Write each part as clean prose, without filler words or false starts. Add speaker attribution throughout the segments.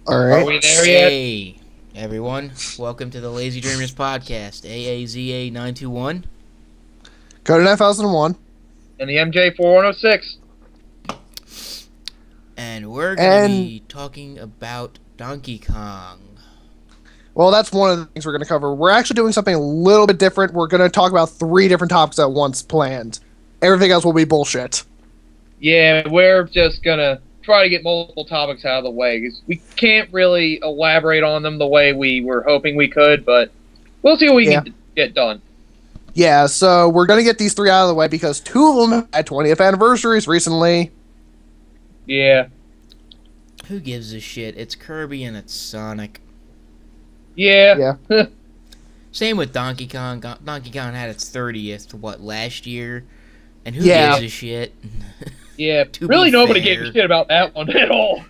Speaker 1: All
Speaker 2: Are
Speaker 1: right.
Speaker 2: we there yet?
Speaker 3: Hey, everyone. Welcome to the Lazy Dreamers podcast, AAZA921.
Speaker 1: Code 9001.
Speaker 2: And the MJ4106.
Speaker 3: And we're going to
Speaker 1: And,
Speaker 3: be talking about Donkey Kong.
Speaker 1: well, that's one of the things we're going to cover. We're actually doing something a little bit different. We're going to talk about 3 different topics at once planned. Everything else will be bullshit.
Speaker 2: Yeah, we're just gonna try to get multiple topics out of the way because we can't really elaborate on them the way we were hoping we could, but we'll see what we can get done.
Speaker 1: Yeah, so we're going to get these 3 out of the way because 2 of them had 20th anniversaries recently.
Speaker 2: Yeah.
Speaker 3: Who gives a shit? It's Kirby and it's Sonic.
Speaker 2: Yeah.
Speaker 3: Same with Donkey Kong. Donkey Kong had its 30th, last year? And who
Speaker 1: Yeah.
Speaker 3: gives a shit?
Speaker 2: Yeah.
Speaker 3: To
Speaker 2: Really
Speaker 3: be
Speaker 2: nobody
Speaker 3: fair.
Speaker 2: gave a shit about that one at all.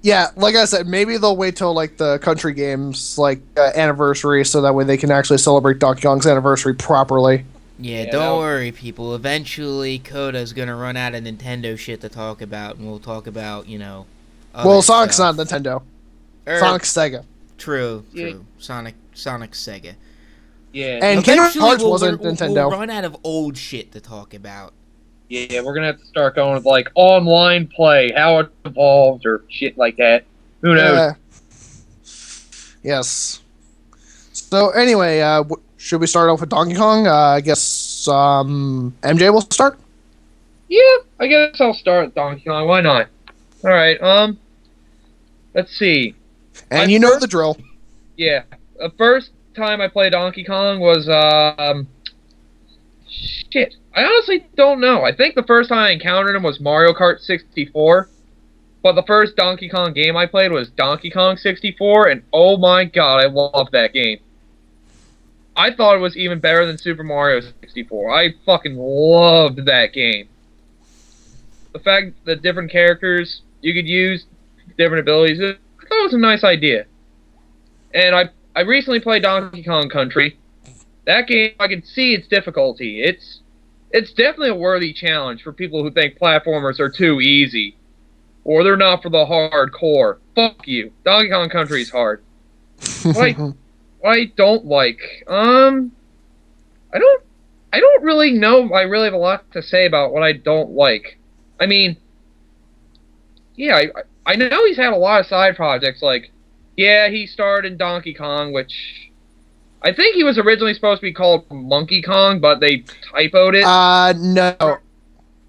Speaker 1: Yeah, like I said, maybe they'll wait till like the country games anniversary so that way they can actually celebrate Donkey Kong's anniversary properly.
Speaker 3: Yeah,
Speaker 2: Yeah,
Speaker 3: don't
Speaker 2: no.
Speaker 3: worry, people. Eventually, Coda's gonna run out of Nintendo shit to talk about, and we'll talk about, other
Speaker 1: Well, Sonic's
Speaker 3: stuff.
Speaker 1: not Nintendo.
Speaker 3: Er,
Speaker 1: Sonic's Sega.
Speaker 3: True.
Speaker 2: Yeah.
Speaker 3: Sonic, Sega.
Speaker 2: Yeah.
Speaker 1: And Kingdom
Speaker 3: Eventually,
Speaker 1: Hearts wasn't Nintendo.
Speaker 3: We'll run out of old shit to talk about.
Speaker 2: Yeah, we're gonna have to start going with like online play, how it evolved or shit like that. Who knows?
Speaker 1: Yes. So anyway, should we start off with Donkey Kong? I guess MJ will start.
Speaker 2: Yeah, I guess I'll start with Donkey Kong. Why not? All right. Let's see.
Speaker 1: And you know the drill.
Speaker 2: Yeah, the first time I played Donkey Kong was shit. I honestly don't know. I think the first time I encountered him was Mario Kart 64. But the first Donkey Kong game I played was Donkey Kong 64, and oh my god, I loved that game. I thought it was even better than Super Mario 64. I fucking loved that game. The fact that different characters you could use, different abilities, I thought it was a nice idea. And I recently played Donkey Kong Country. That game, I can see its difficulty. It's definitely a worthy challenge for people who think platformers are too easy. Or they're not for the hardcore. Fuck you. Donkey Kong Country is hard. What I don't like, I don't really know. I really have a lot to say about what I don't like. I mean, yeah, I know he's had a lot of side projects. Like, yeah, he starred in Donkey Kong, which I think he was originally supposed to be called Monkey Kong, but they typoed it.
Speaker 1: No.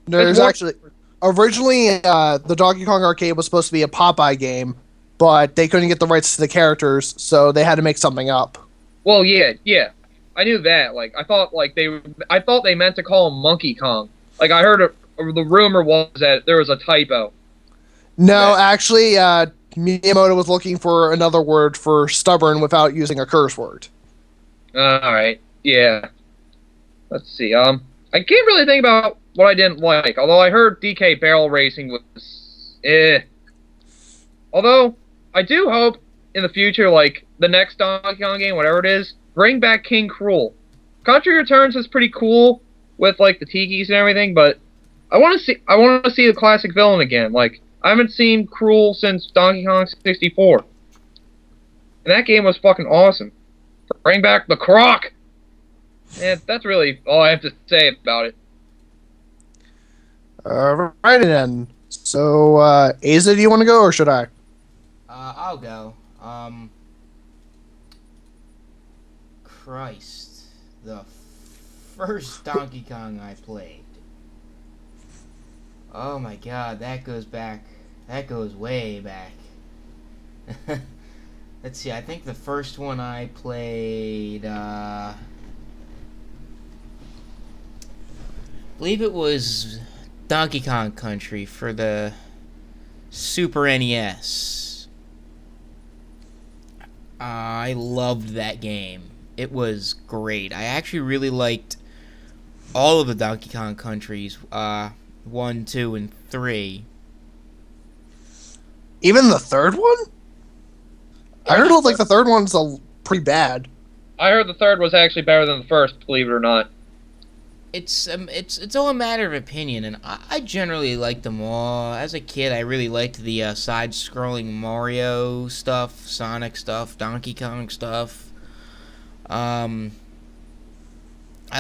Speaker 1: There's
Speaker 2: That's
Speaker 1: actually originally the Donkey Kong arcade was supposed to be a Popeye game, but they couldn't get the rights to the characters, so they had to make something up.
Speaker 2: Well, yeah, I knew that. Like, I thought they meant to call him Monkey Kong. Like, I heard the rumor was that there was a typo.
Speaker 1: No, actually, Miyamoto was looking for another word for stubborn without using a curse word.
Speaker 2: All right, yeah. Let's see. I can't really think about what I didn't like. Although I heard DK Barrel Racing was Although I do hope in the future, like the next Donkey Kong game, whatever it is, bring back King Cruel. Country Returns is pretty cool with like the tikis and everything, but I want to see the classic villain again. Like, I haven't seen Cruel since Donkey Kong 64, and that game was fucking awesome. Bring back the Croc. Yeah, that's really all I have to say about it.
Speaker 1: Alright then. So, Aza, do you want to go or should I?
Speaker 3: I'll go. Christ. The first Donkey Kong I played. Oh my god, that goes way back. Let's see, I think the first one I played, I believe it was Donkey Kong Country for the Super NES. I loved that game. It was great. I actually really liked all of the Donkey Kong countries, 1, 2, and 3.
Speaker 1: Even the third one? I heard like the third one's pretty bad.
Speaker 2: I heard the third was actually better than the first, believe it or not.
Speaker 3: it's all a matter of opinion, and I generally liked them all. As a kid, I really liked the side-scrolling Mario stuff, Sonic stuff, Donkey Kong stuff. I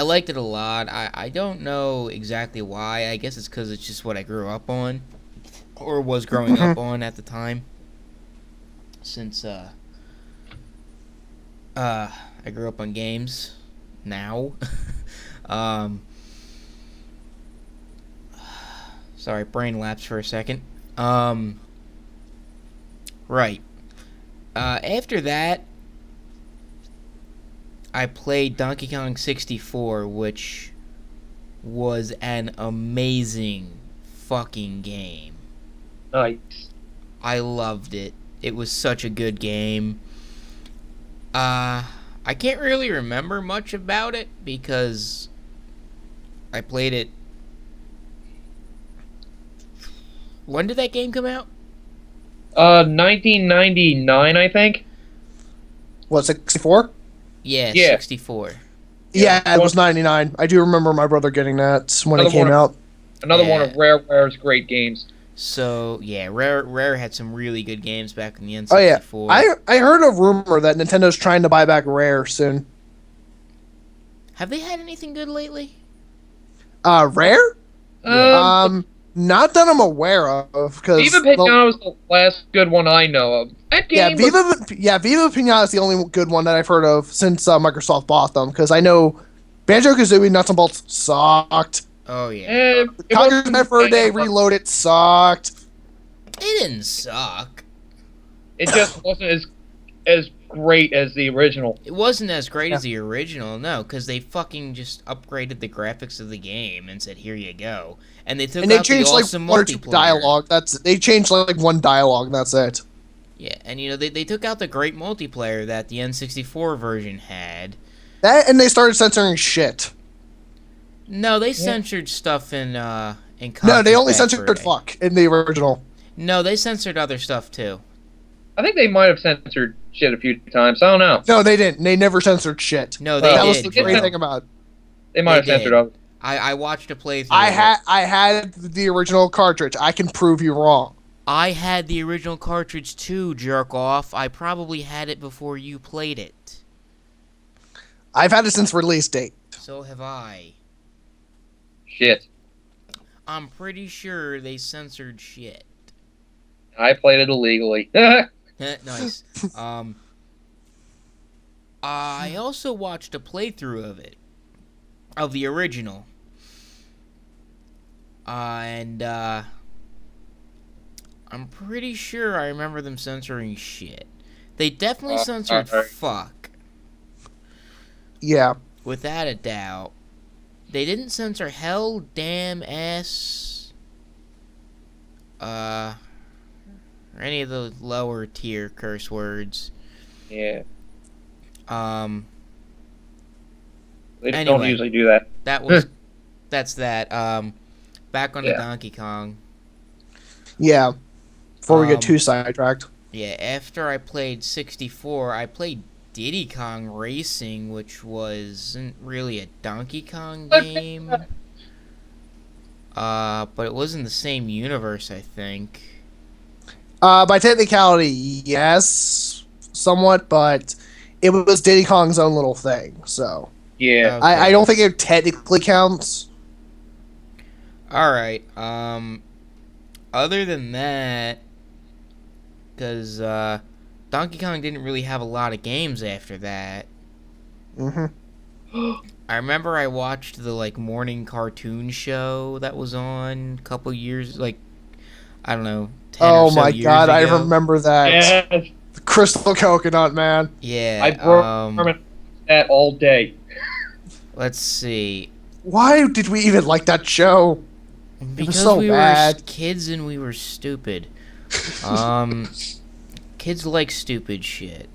Speaker 3: liked it a lot. I don't know exactly why. I guess it's because it's just what I grew up on, or was growing up on at the time. Since I grew up on games now. Sorry, brain lapse for a second. Right. After that, I played Donkey Kong 64, which was an amazing fucking game.
Speaker 2: Nice.
Speaker 3: I loved it. It was such a good game. I can't really remember much about it because I played it. When did that game come out?
Speaker 2: 1999, I think.
Speaker 1: What, 64?
Speaker 3: Yeah,
Speaker 2: Yeah.
Speaker 3: 64.
Speaker 1: Yeah, it was 99. I do remember my brother getting that when it
Speaker 2: Another
Speaker 1: came
Speaker 2: one.
Speaker 1: out.
Speaker 2: Another one
Speaker 3: Yeah.
Speaker 2: of Rare's great games.
Speaker 3: So, yeah, Rare had some really good games back in the
Speaker 1: Oh yeah,
Speaker 3: N64.
Speaker 1: I heard a rumor that Nintendo's trying to buy back Rare soon.
Speaker 3: Have they had anything good lately?
Speaker 1: Rare?
Speaker 2: Um,
Speaker 1: Not that I'm aware of, because
Speaker 2: Viva Pinata was the last good one I know of. That game
Speaker 1: Viva
Speaker 2: was,
Speaker 1: Pinata is the only good one that I've heard of since Microsoft bought them. Because I know Banjo-Kazooie Nuts and Bolts sucked.
Speaker 3: Oh, yeah.
Speaker 2: it
Speaker 1: Conker's
Speaker 2: wasn't-
Speaker 1: Bad Fur Day Reloaded sucked.
Speaker 3: It didn't suck.
Speaker 2: It just wasn't as great as the original.
Speaker 3: It wasn't as great as the original, no, because they fucking just upgraded the graphics of the game and said, here you go. And they took
Speaker 1: And they
Speaker 3: out the
Speaker 1: changed like
Speaker 3: awesome
Speaker 1: one or two
Speaker 3: multiplayer.
Speaker 1: dialogue. They changed like one dialogue. And that's it.
Speaker 3: Yeah, and they took out the great multiplayer that the N64 version had.
Speaker 1: That and they started censoring shit.
Speaker 3: No, they censored stuff in
Speaker 1: No, they
Speaker 3: Conker's
Speaker 1: only
Speaker 3: Bad
Speaker 1: censored
Speaker 3: Fur Day.
Speaker 1: fuck in the original.
Speaker 3: No, they censored other stuff too.
Speaker 2: I think they might have censored shit a few times. I don't know.
Speaker 1: No, they didn't. They never censored shit.
Speaker 3: No, they
Speaker 1: That
Speaker 3: did.
Speaker 1: was the great
Speaker 3: Joe.
Speaker 1: thing about it.
Speaker 2: They might have
Speaker 3: They
Speaker 2: censored
Speaker 3: did.
Speaker 2: others.
Speaker 3: I watched a playthrough.
Speaker 1: I had the original cartridge. I can prove you wrong.
Speaker 3: I had the original cartridge too, jerk off. I probably had it before you played it.
Speaker 1: I've had it since release date.
Speaker 3: So have I.
Speaker 2: Shit.
Speaker 3: I'm pretty sure they censored shit.
Speaker 2: I played it illegally.
Speaker 3: Nice. I also watched a playthrough of it, of the original, and I'm pretty sure I remember them censoring shit. They definitely censored
Speaker 2: alright.
Speaker 3: fuck,
Speaker 1: Yeah.
Speaker 3: without a doubt. They didn't censor hell, damn, ass, or any of the lower tier curse words.
Speaker 2: Yeah. They don't
Speaker 3: Anyway.
Speaker 2: usually do that.
Speaker 3: That was that's that. Back on the
Speaker 2: Yeah.
Speaker 3: Donkey Kong.
Speaker 1: Yeah. Before we get
Speaker 3: Um,
Speaker 1: too sidetracked.
Speaker 3: Yeah, after I played 64, I played Diddy Kong Racing, which wasn't really a Donkey Kong game. But it was in the same universe, I think.
Speaker 1: By technicality, yes, somewhat, but it was Diddy Kong's own little thing, so
Speaker 2: Yeah.
Speaker 3: Okay.
Speaker 1: I don't think it technically counts.
Speaker 3: Alright, other than that, because, Donkey Kong didn't really have a lot of games after that.
Speaker 1: Hmm
Speaker 3: I remember I watched the, like, morning cartoon show that was on a couple years, like, I don't know, 10
Speaker 1: Oh
Speaker 3: or so
Speaker 1: my
Speaker 3: years
Speaker 1: god, I
Speaker 3: ago.
Speaker 1: remember that.
Speaker 2: Yes.
Speaker 1: The Crystal Coconut, man.
Speaker 3: Yeah,
Speaker 2: I broke that all day.
Speaker 3: let's see.
Speaker 1: Why did we even like that show?
Speaker 3: Because
Speaker 1: so
Speaker 3: we
Speaker 1: bad.
Speaker 3: were kids and we were stupid. Kids like stupid shit.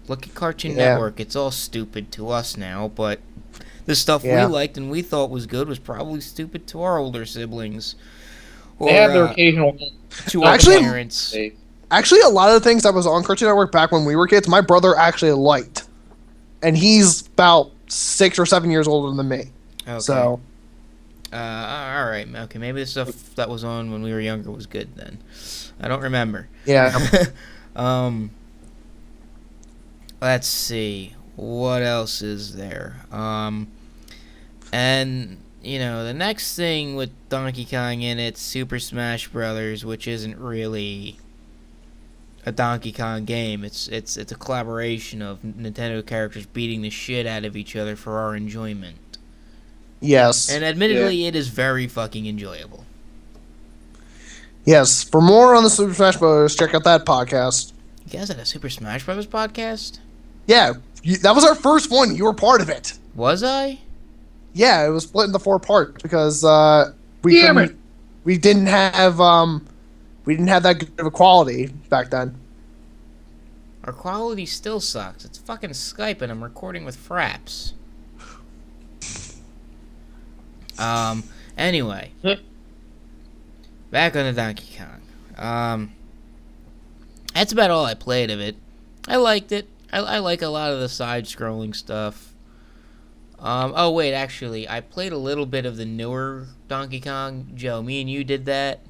Speaker 3: Look at Cartoon
Speaker 1: Yeah.
Speaker 3: Network. It's all stupid to us now, but the stuff
Speaker 1: Yeah.
Speaker 3: we liked and we thought was good was probably stupid to our older siblings. Or
Speaker 2: They have their occasional.
Speaker 3: to our
Speaker 1: Actually-
Speaker 3: parents.
Speaker 1: Actually, a lot of the things that was on Cartoon Network back when we were kids, my brother actually liked. And he's about 6 or 7 years older than me.
Speaker 3: Okay.
Speaker 1: So,
Speaker 3: All right. Okay, maybe the stuff that was on when we were younger was good then. I don't remember.
Speaker 1: Yeah.
Speaker 3: Let's see. What else is there? And the next thing with Donkey Kong in it's Super Smash Brothers, which isn't really a Donkey Kong game. It's a collaboration of Nintendo characters beating the shit out of each other for our enjoyment.
Speaker 1: Yes.
Speaker 3: And admittedly, it is very fucking enjoyable.
Speaker 1: Yes. For more on the Super Smash Bros., check out that podcast.
Speaker 3: You guys had a Super Smash Brothers podcast?
Speaker 1: Yeah, that was our first one. You were part of it.
Speaker 3: Was I?
Speaker 1: Yeah, it was split into 4 parts because we didn't have that good of a quality back then.
Speaker 3: Our quality still sucks. It's fucking Skype and I'm recording with fraps. Anyway. Back on the Donkey Kong. That's about all I played of it. I liked it. I like a lot of the side-scrolling stuff. Oh wait, actually, I played a little bit of the newer Donkey Kong. Joe, me and you did that.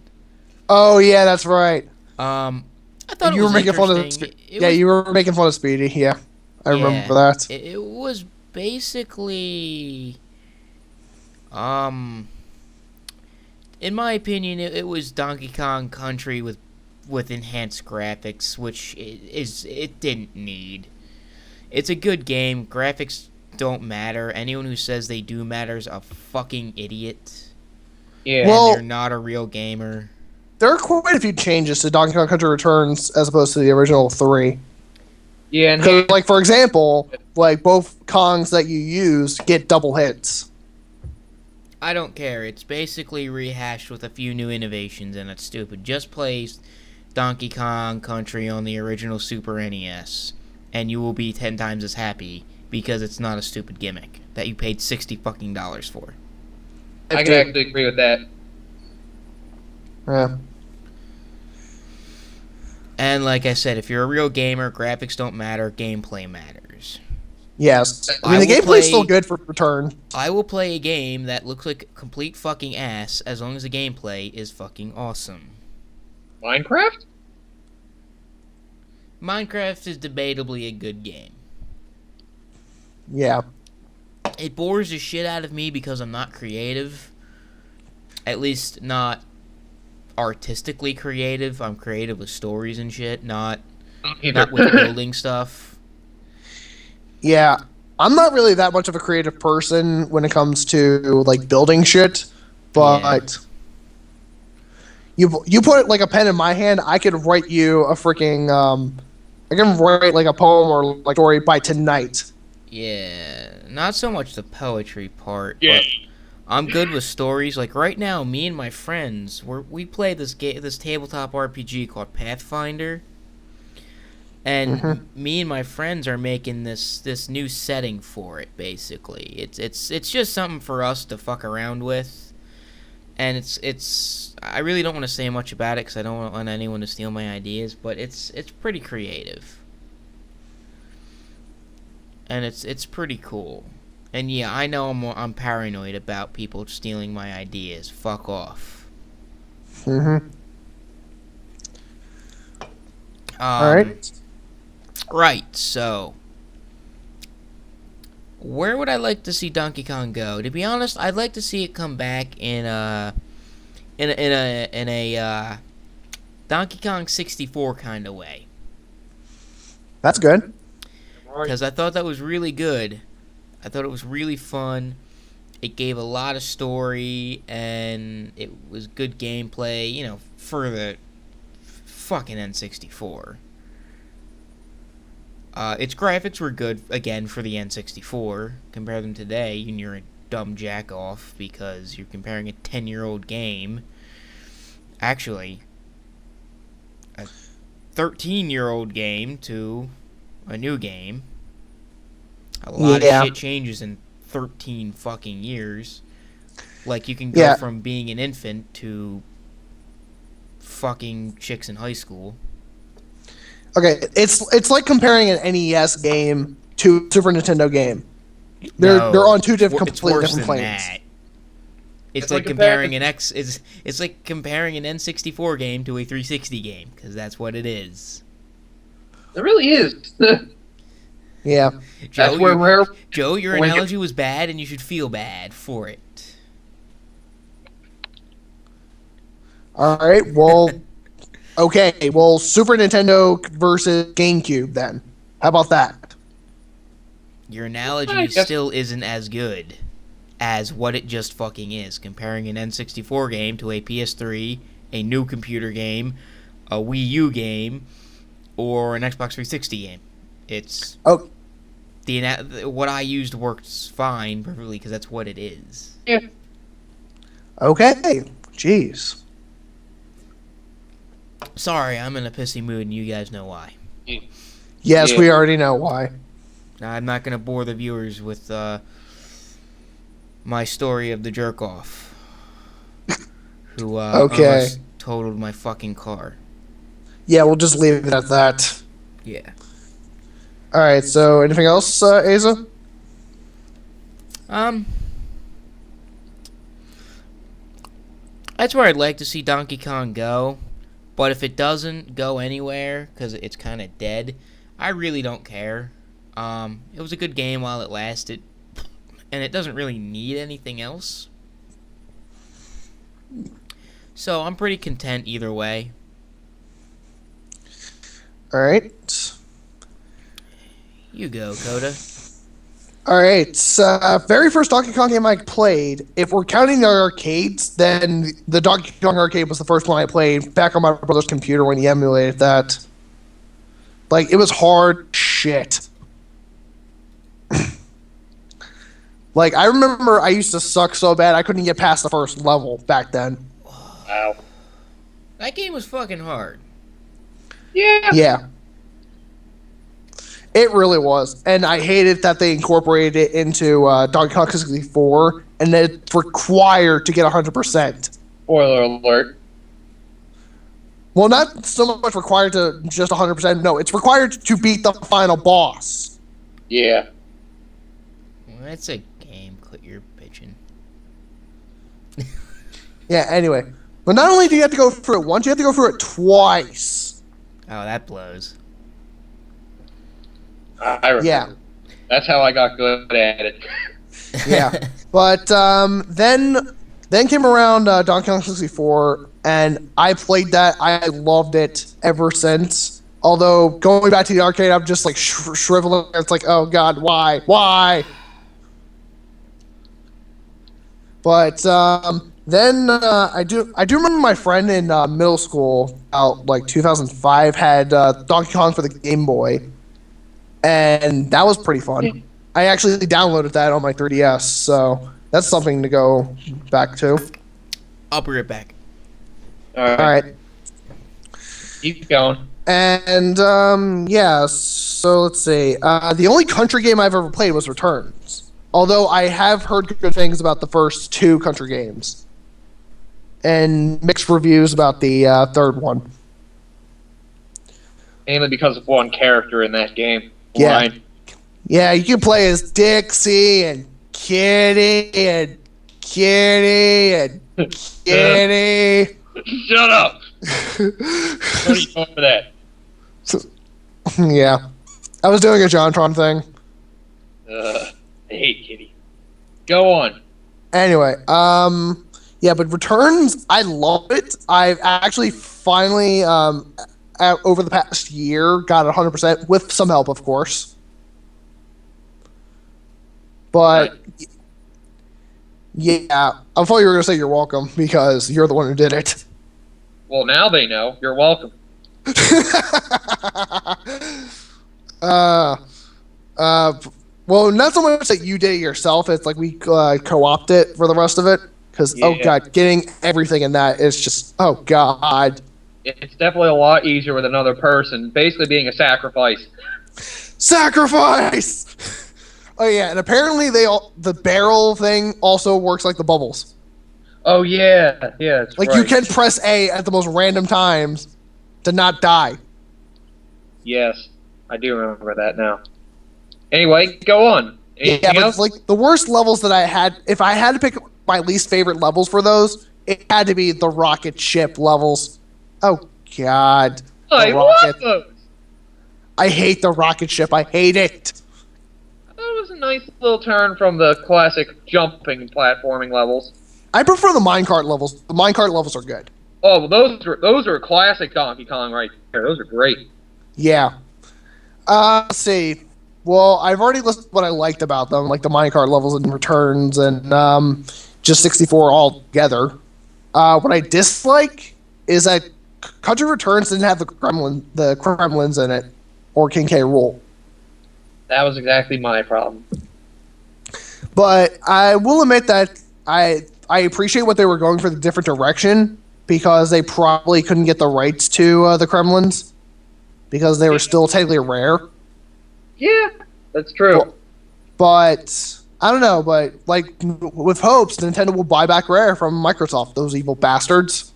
Speaker 1: Oh yeah, that's right.
Speaker 3: I thought
Speaker 1: you
Speaker 3: it was
Speaker 1: were making fun of you were making fun of Speedy. Yeah, I remember that.
Speaker 3: It was basically, in my opinion, it was Donkey Kong Country with enhanced graphics, which it didn't need. It's a good game. Graphics don't matter. Anyone who says they do matter is a fucking idiot.
Speaker 2: Yeah.
Speaker 1: Well,
Speaker 3: they're not a real gamer.
Speaker 1: There are quite a few changes to Donkey Kong Country Returns as opposed to the original 3.
Speaker 2: Yeah, and
Speaker 1: because, like, for example, like both Kongs that you use get double hits.
Speaker 3: I don't care. It's basically rehashed with a few new innovations, and it's stupid. Just play Donkey Kong Country on the original Super NES, and you will be 10 times as happy because it's not a stupid gimmick that you paid $60 fucking for.
Speaker 2: I can actually agree with that.
Speaker 1: Yeah.
Speaker 3: And like I said, if you're a real gamer, graphics don't matter, gameplay matters.
Speaker 1: Yes. I mean, the gameplay's still good for Return.
Speaker 3: I will play a game that looks like complete fucking ass as long as the gameplay is fucking awesome.
Speaker 2: Minecraft?
Speaker 3: Minecraft is debatably a good game.
Speaker 1: Yeah.
Speaker 3: It bores the shit out of me because I'm not creative. At least not artistically creative. I'm creative with stories and shit, not with building stuff.
Speaker 1: Yeah. I'm not really that much of a creative person when it comes to, like, building shit, but you put, like, a pen in my hand, I could write you a freaking, I can write, like, a poem or, like, story by tonight.
Speaker 3: Yeah, not so much the poetry part, but I'm good with stories. Like, right now, me and my friends, we play this tabletop RPG called Pathfinder. And me and my friends are making this new setting for it. Basically, it's just something for us to fuck around with, and it's. I really don't want to say much about it because I don't want anyone to steal my ideas. But it's pretty creative, and it's pretty cool. And yeah, I know I'm paranoid about people stealing my ideas. Fuck off.
Speaker 1: All right.
Speaker 3: Right, so where would I like to see Donkey Kong go? To be honest, I'd like to see it come back in a Donkey Kong 64 kind of way.
Speaker 1: That's good.
Speaker 3: Because I thought that was really good. I thought it was really fun. It gave a lot of story, and it was good gameplay, for the fucking N64. Its graphics were good, again, for the N64. Compare them today, and you're a dumb jack-off because you're comparing a 10-year-old game. Actually, a 13-year-old game to a new game. A lot of shit changes in 13 fucking years. Like, you can go from being an infant to fucking chicks in high school.
Speaker 1: Okay, it's like comparing an NES game to a Super Nintendo game. They're on two completely different planes.
Speaker 3: It's like comparing it's like comparing an N64 game to a 360 game, because that's what it is.
Speaker 2: It really is.
Speaker 1: Yeah.
Speaker 3: Joe, your analogy was bad, and you should feel bad for it.
Speaker 1: All right. Well, okay. Well, Super Nintendo versus GameCube then. How about that?
Speaker 3: Your analogy still isn't as good as what it just fucking is. Comparing an N64 game to a PS3, a new computer game, a Wii U game, or an Xbox 360 game. It's what I used works fine, perfectly, because that's what it is.
Speaker 2: Yeah.
Speaker 1: Okay. Jeez.
Speaker 3: Sorry, I'm in a pissy mood, and you guys know why.
Speaker 1: Yes, we already know why.
Speaker 3: Now, I'm not going to bore the viewers with my story of the jerk-off who almost totaled my fucking car.
Speaker 1: Yeah, we'll just leave it at that.
Speaker 3: Yeah.
Speaker 1: All right, so anything else, Asa?
Speaker 3: That's where I'd like to see Donkey Kong go, but if it doesn't go anywhere, because it's kind of dead, I really don't care. It was a good game while it lasted, and it doesn't really need anything else. So I'm pretty content either way.
Speaker 1: All right.
Speaker 3: You go, Coda.
Speaker 1: All right. Very first Donkey Kong game I played. If we're counting the arcades, then the Donkey Kong arcade was the first one I played back on my brother's computer when he emulated that. Like, it was hard shit. Like, I remember I used to suck so bad I couldn't get past the first level back then.
Speaker 2: Wow.
Speaker 3: That game was fucking hard.
Speaker 2: Yeah.
Speaker 1: Yeah. It really was. And I hated that they incorporated it into Donkey Kong 64, and that it's required to get 100%.
Speaker 2: Spoiler alert.
Speaker 1: Well, not so much required to just 100%. No, it's required to beat the final boss.
Speaker 2: Yeah.
Speaker 3: Well, that's a game. Quit your bitching.
Speaker 1: Yeah, anyway. But not only do you have to go through it once, you have to go through it twice.
Speaker 3: Oh, that blows.
Speaker 2: I remember.
Speaker 1: Yeah.
Speaker 2: That's how I got good at it.
Speaker 1: Yeah. But then came around Donkey Kong 64, and I played that. I loved it ever since. Although, going back to the arcade, I'm just like shriveling. It's like, oh god, why? Why? But then I do remember my friend in middle school, about like 2005, had Donkey Kong for the Game Boy, and that was pretty fun. I actually downloaded that on my 3DS, so that's something to go back to.
Speaker 3: I'll be right back.
Speaker 2: All right. Keep going.
Speaker 1: And yeah, so let's see. The only country game I've ever played was Returns. Although I have heard good things about the first two country games. And mixed reviews about the third one.
Speaker 2: Mainly because of one character in that game.
Speaker 1: Yeah.
Speaker 2: Line.
Speaker 1: Yeah, you can play as Dixie and Kitty and Kitty and Kitty.
Speaker 2: Shut up! What are you doing for that?
Speaker 1: Yeah. I was doing a JonTron thing.
Speaker 2: I hate Kitty. Go on.
Speaker 1: Anyway, yeah, but Returns, I love it. I've actually finally, over the past year, got it 100%, with some help, of course. But, yeah, I thought you were going to say you're welcome, because you're the one who did it.
Speaker 2: Well, now they know. You're welcome.
Speaker 1: Well, not so much that you did it yourself. It's like we co-opt it for the rest of it. Because, oh god, getting everything in that is just, oh god.
Speaker 2: It's definitely a lot easier with another person, basically being a sacrifice.
Speaker 1: Sacrifice! Oh yeah, and apparently the barrel thing also works like the bubbles.
Speaker 2: Oh yeah, yeah, that's
Speaker 1: like
Speaker 2: right.
Speaker 1: you can press A at the most random times to not die.
Speaker 2: Yes, I do remember that now. Anyway, go on. Anything
Speaker 1: Yeah, but
Speaker 2: else?
Speaker 1: like the worst levels that I had, if I had to pick my least favorite levels for those, it had to be the rocket ship levels. Oh God,
Speaker 2: I love those.
Speaker 1: I hate the rocket ship. I hate it.
Speaker 2: That was a nice little turn from the classic jumping platforming levels.
Speaker 1: I prefer the minecart levels. The minecart levels are good.
Speaker 2: Oh, well, those are classic Donkey Kong right there. Those are great.
Speaker 1: Yeah. Let's see. Well, I've already listed what I liked about them, like the minecart levels and returns, and just 64 all together. What I dislike is that Country Returns didn't have the Kremlins in it, or King K. Rool.
Speaker 2: That was exactly my problem.
Speaker 1: But I will admit that I appreciate what they were going for the different direction, because they probably couldn't get the rights to the Kremlins, because they were still technically rare.
Speaker 2: Yeah, that's true.
Speaker 1: But I don't know. But like with hopes, Nintendo will buy back Rare from Microsoft. Those evil bastards.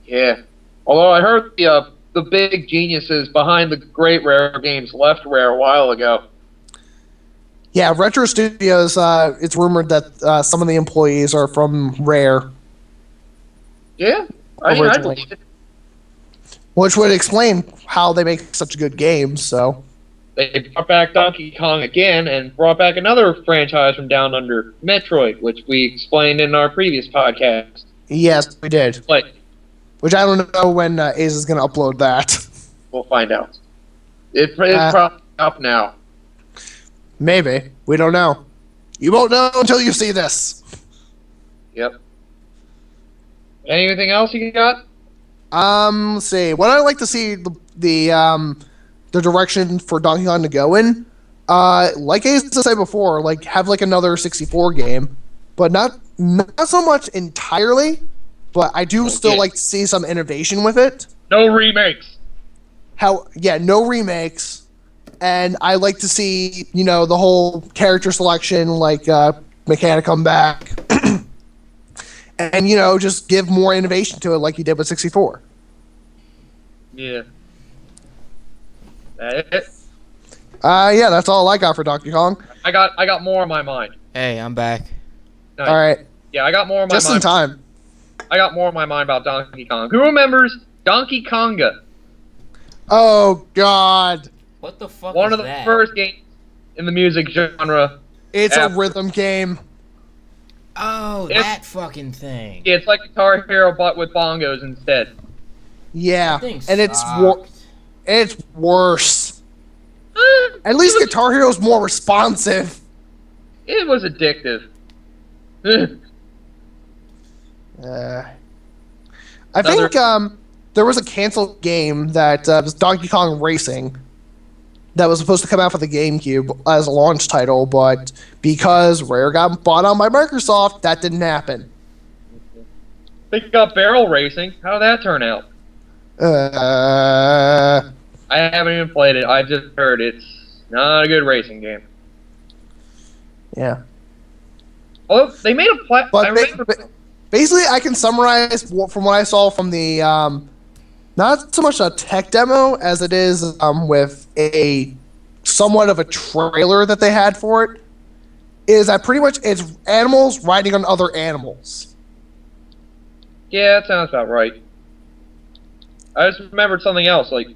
Speaker 2: Yeah. Although I heard the big geniuses behind the great Rare games left Rare a while ago.
Speaker 1: Yeah, Retro Studios. It's rumored that some of the employees are from Rare.
Speaker 2: Yeah, I
Speaker 1: Originally.
Speaker 2: believe it.
Speaker 1: Which would explain how they make such good games. So
Speaker 2: They brought back Donkey Kong again and brought back another franchise from Down Under, Metroid, which we explained in our previous podcast.
Speaker 1: yes, we did.
Speaker 2: But
Speaker 1: Which I don't know when Ace is going to upload that.
Speaker 2: we'll find out. It's probably up now.
Speaker 1: Maybe. We don't know. You won't know until you see this.
Speaker 2: Yep. Anything else you got?
Speaker 1: Let's see. What I'd like to see the direction for Donkey Kong to go in. Like I used to say before, like have like another 64 game, but not so much entirely. But I do still like to see some innovation with it.
Speaker 2: No remakes.
Speaker 1: No remakes, and I like to see the whole character selection, like mechanic come back, and just give more innovation to it, like you did with 64.
Speaker 2: Yeah. That it?
Speaker 1: Yeah, that's all I got for Donkey Kong.
Speaker 2: I got more on my mind.
Speaker 3: Hey, I'm back.
Speaker 2: Nice.
Speaker 1: All right,
Speaker 2: Yeah, I got more on my
Speaker 1: just
Speaker 2: mind.
Speaker 1: in time.
Speaker 2: I got more on my mind about Donkey Kong. Who remembers Donkey Konga?
Speaker 1: Oh God,
Speaker 3: What the fuck
Speaker 2: One
Speaker 3: is
Speaker 2: of the
Speaker 3: that?
Speaker 2: first games in the music genre.
Speaker 1: it's a
Speaker 2: After-
Speaker 1: rhythm game.
Speaker 3: Oh,
Speaker 2: It's-
Speaker 3: that fucking thing.
Speaker 2: Yeah, it's like Guitar Hero, but with bongos instead.
Speaker 1: Yeah,
Speaker 3: That thing
Speaker 1: and
Speaker 3: sucked.
Speaker 1: it's worse. At least Guitar Hero is more responsive.
Speaker 2: It was addictive.
Speaker 1: I think there was a canceled game that was Donkey Kong Racing that was supposed to come out for the GameCube as a launch title, but because Rare got bought out by Microsoft, that didn't happen.
Speaker 2: They got barrel racing. How did that turn out? I haven't even played it. I've just heard it's not a good racing game.
Speaker 1: Yeah.
Speaker 2: Although they made a
Speaker 1: But basically, I can summarize from what I saw from the not so much a tech demo as it is with a somewhat of a trailer that they had for it. Is that pretty much it's animals riding on other animals.
Speaker 2: Yeah, that sounds about right. I just remembered something else. Like,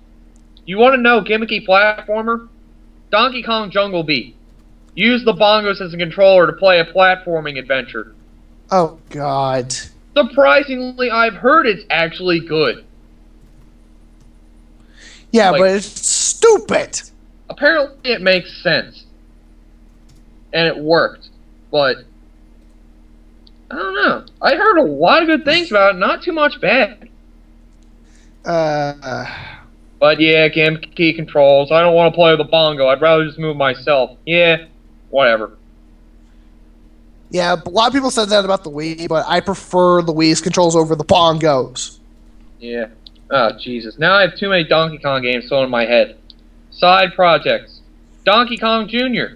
Speaker 2: you want to know gimmicky platformer? Donkey Kong Jungle Beat. Use the bongos as a controller to play a platforming adventure.
Speaker 1: Oh God.
Speaker 2: Surprisingly, I've heard it's actually good.
Speaker 1: Yeah,
Speaker 2: Like-
Speaker 1: but it's stupid.
Speaker 2: Apparently, it makes sense. And it worked. But, I don't know. I heard a lot of good things about it, not too much bad. But yeah, gimmicky controls. I don't want to play with the bongo. I'd rather just move myself. Yeah, whatever.
Speaker 1: Yeah, a lot of people said that about the Wii, but I prefer the Wii's controls over the bongos.
Speaker 2: Yeah. Oh, Jesus. Now I have too many Donkey Kong games thrown in my head. Side projects. Donkey Kong Jr.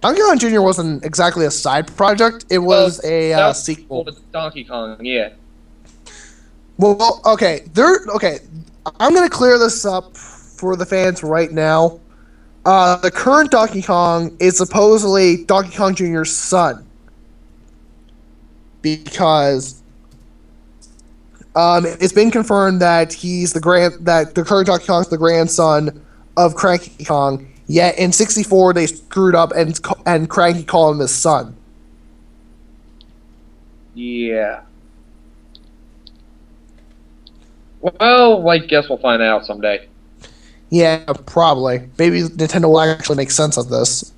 Speaker 1: Donkey Kong Jr. wasn't exactly a side project; it was
Speaker 2: That
Speaker 1: a
Speaker 2: was
Speaker 1: sequel.
Speaker 2: to Donkey Kong, yeah.
Speaker 1: Well, okay. I'm gonna clear this up for the fans right now. The current Donkey Kong is supposedly Donkey Kong Jr.'s son. because it's been confirmed that the current Donkey Kong is the grandson of Cranky Kong. Yet in 64 they screwed up and Cranky called him his son.
Speaker 2: Yeah. Well, I guess we'll find out someday.
Speaker 1: Yeah, probably. Maybe Nintendo will actually make sense of this.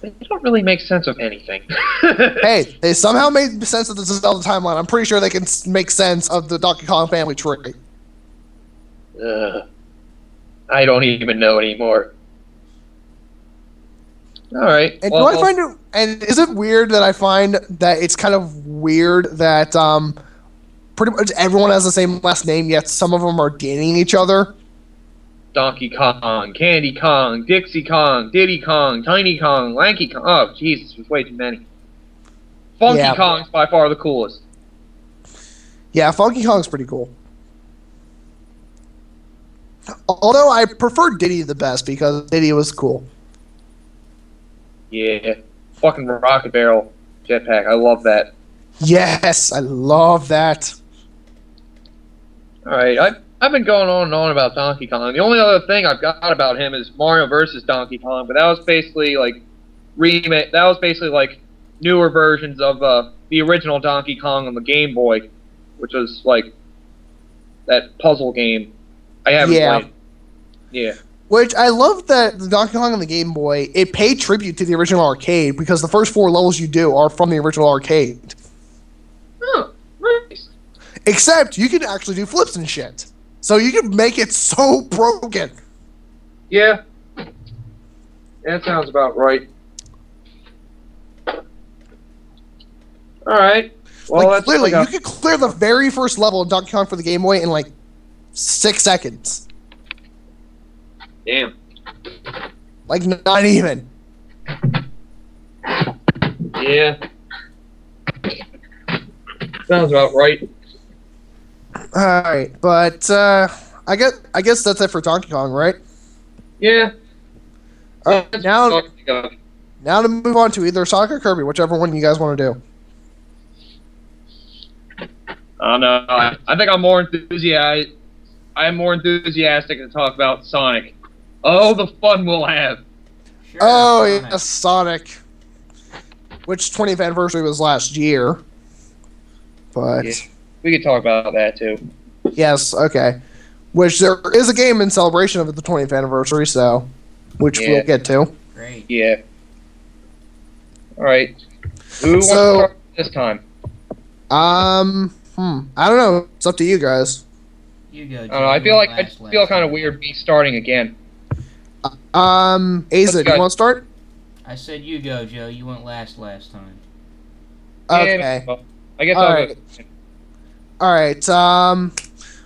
Speaker 2: They don't really make sense of anything.
Speaker 1: Hey, they somehow made sense of the Zelda timeline. I'm pretty sure they can make sense of the Donkey Kong family tree.
Speaker 2: I don't even know anymore. All right.
Speaker 1: And and is it weird that I find that it's kind of weird that pretty much everyone has the same last name, yet some of them are dating each other?
Speaker 2: Donkey Kong, Candy Kong, Dixie Kong, Diddy Kong, Tiny Kong, Lanky Kong. Oh, Jesus, there's way too many. Funky Kong's by far the coolest.
Speaker 1: Yeah, Funky Kong's pretty cool. Although I prefer Diddy the best because Diddy was cool.
Speaker 2: Yeah. Fucking rocket barrel jetpack. I love that.
Speaker 1: Yes, I love that.
Speaker 2: Alright, I've been going on and on about Donkey Kong. The only other thing I've got about him is Mario vs. Donkey Kong, but that was basically like newer versions of the original Donkey Kong on the Game Boy, which was like that puzzle game. I haven't played. Yeah.
Speaker 1: Which I love that the Donkey Kong on the Game Boy, it paid tribute to the original arcade because the first 4 levels you do are from the original arcade.
Speaker 2: Oh, nice.
Speaker 1: Except you can actually do flips and shit. So you can make it so broken.
Speaker 2: Yeah. That sounds about right. Alright. Well,
Speaker 1: like, literally, you could clear the very first level of Donkey Kong for the Game Boy in like 6 seconds.
Speaker 2: Damn.
Speaker 1: Like, not even.
Speaker 2: Yeah. Sounds about right.
Speaker 1: Alright, but I guess that's it for Donkey Kong, right?
Speaker 2: Yeah.
Speaker 1: Now to move on to either Sonic or Kirby, whichever one you guys want to do.
Speaker 2: I don't know. I think I'm more enthusiastic. I'm more enthusiastic to talk about Sonic. Oh, the fun we'll have.
Speaker 3: Sure,
Speaker 1: Oh,
Speaker 3: Sonic.
Speaker 1: yes, Sonic. Which 20th anniversary was last year. But,
Speaker 2: Yeah, we could talk about that too.
Speaker 1: yes, okay. Which there is a game in celebration of the 20th anniversary, so, which we'll get to.
Speaker 3: Great.
Speaker 2: Yeah. Alright. Who wants to start this time?
Speaker 1: I don't know. It's up to you guys.
Speaker 3: You go, Joe.
Speaker 2: I don't know. I feel kind of weird me starting again.
Speaker 1: Asa, do you want to start?
Speaker 3: I said you go, Joe. You went last time.
Speaker 1: Okay.
Speaker 2: Yeah, well, I guess
Speaker 1: Alright.
Speaker 2: I'll go.
Speaker 1: Alright,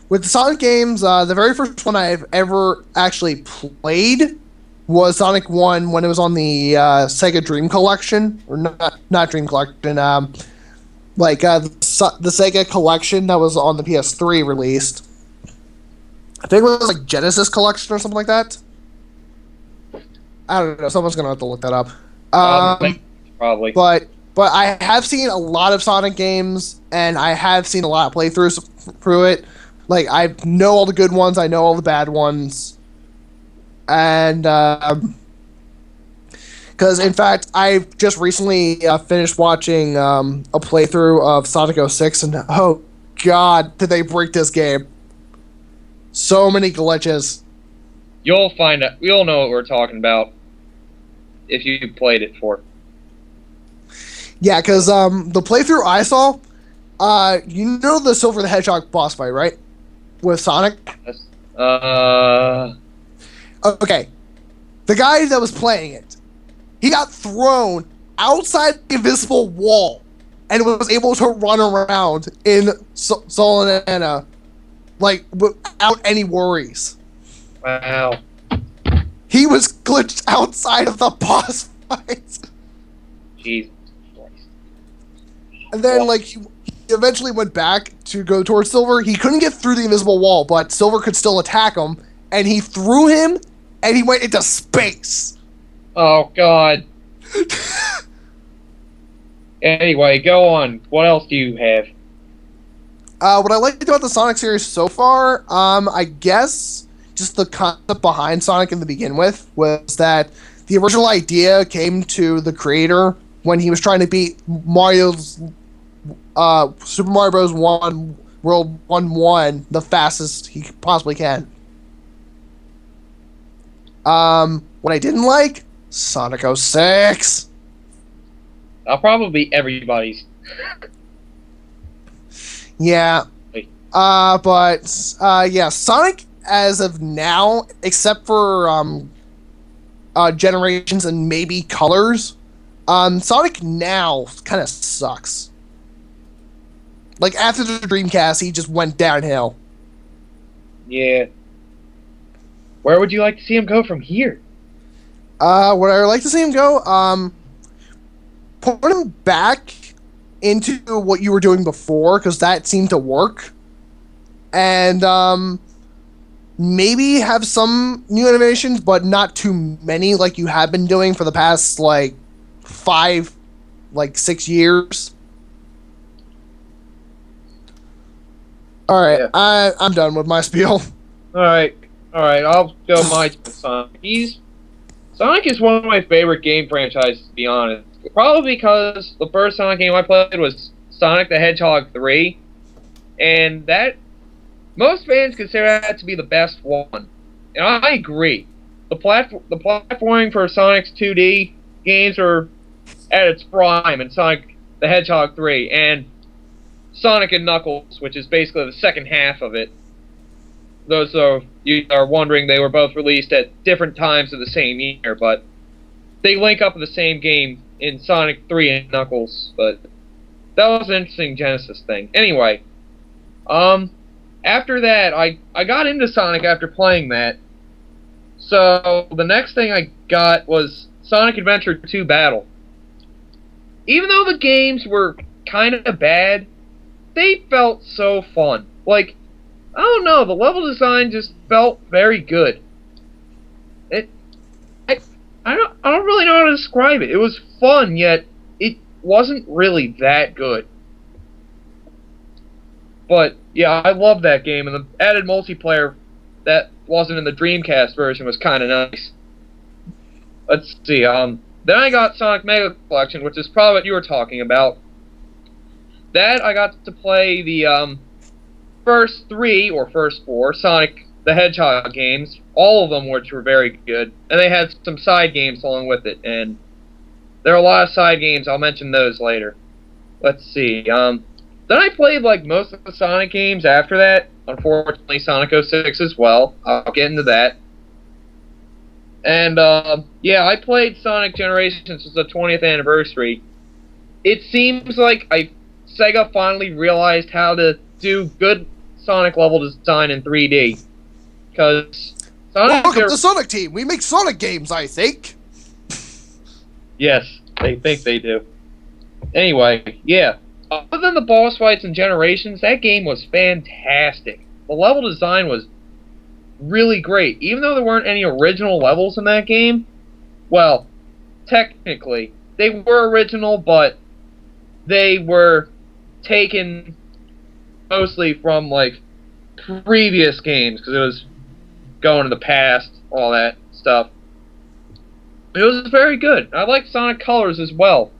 Speaker 1: with the Sonic games, the very first one I've ever actually played was Sonic 1 when it was on the Sega Dream Collection. Or not Dream Collection, the Sega Collection that was on the PS3 released. I think it was like Genesis Collection or something like that. I don't know. Someone's gonna have to look that up.
Speaker 2: Probably.
Speaker 1: But I have seen a lot of Sonic games, and I have seen a lot of playthroughs through it. Like, I know all the good ones, I know all the bad ones. And, because, in fact, I just recently finished watching a playthrough of Sonic 06, and oh, God, did they break this game. So many glitches.
Speaker 2: You'll find out. You'll know what we're talking about if you played it for.
Speaker 1: Yeah, because the playthrough I saw, you know the Silver the Hedgehog boss fight, right? With Sonic? Okay. The guy that was playing it, he got thrown outside the invisible wall and was able to run around in Solana, like, without any worries.
Speaker 2: Wow.
Speaker 1: He was glitched outside of the boss fight.
Speaker 2: Jesus Christ.
Speaker 1: And then, like, he eventually went back to go towards Silver. He couldn't get through the invisible wall, but Silver could still attack him. And he threw him, and he went into space.
Speaker 2: Oh, God. Anyway, go on. What else do you have?
Speaker 1: What I liked about the Sonic series so far, I guess just the concept behind Sonic in the begin with was that the original idea came to the creator when he was trying to beat Mario's Super Mario Bros. 1 World 1-1 the fastest he possibly can. What I didn't like, Sonic 06.
Speaker 2: I'll probably everybody's.
Speaker 1: Yeah. Yeah, Sonic as of now, except for generations and maybe colors, Sonic now kind of sucks. Like after the Dreamcast, he just went downhill.
Speaker 2: Yeah. Where would you like to see him go from here?
Speaker 1: Would I like to see him go? Put him back into what you were doing before, because that seemed to work. And maybe have some new innovations, but not too many like you have been doing for the past, 6 years. Alright,
Speaker 2: Yeah.
Speaker 1: I'm done with my spiel.
Speaker 2: Alright, I'll go my Sonic. Sonic is one of my favorite game franchises, to be honest. Probably because the first Sonic game I played was Sonic the Hedgehog 3, and that most fans consider that to be the best one. And I agree. The platforming for Sonic's 2D games are at its prime in Sonic the Hedgehog 3, and Sonic and Knuckles, which is basically the second half of it. Those of you are wondering, they were both released at different times of the same year, but they link up in the same game in Sonic 3 and Knuckles, but that was an interesting Genesis thing. Anyway, after that, I got into Sonic after playing that. So the next thing I got was Sonic Adventure 2 Battle. Even though the games were kind of bad, they felt so fun. Like, I don't know, the level design just felt very good. I don't really know how to describe it. It was fun, yet it wasn't really that good. But yeah, I love that game, and the added multiplayer that wasn't in the Dreamcast version was kind of nice. Let's see. Then I got Sonic Mega Collection, which is probably what you were talking about. That I got to play the first four Sonic the Hedgehog games, all of them which were very good, and they had some side games along with it, and there are a lot of side games. I'll mention those later. Let's see. Then I played most of the Sonic games after that. Unfortunately, Sonic 06 as well. I'll get into that. And yeah, I played Sonic Generations since the 20th anniversary. It seems like Sega finally realized how to do good Sonic level design in 3D. Because
Speaker 1: Welcome to Sonic Team. We make Sonic games, I think.
Speaker 2: Yes, they think they do. Anyway, yeah. Other than the boss fights and Generations, that game was fantastic. The level design was really great. Even though there weren't any original levels in that game, well, technically, they were original, but they were taken mostly from, previous games, because it was going to the past, all that stuff. It was very good. I liked Sonic Colors as well.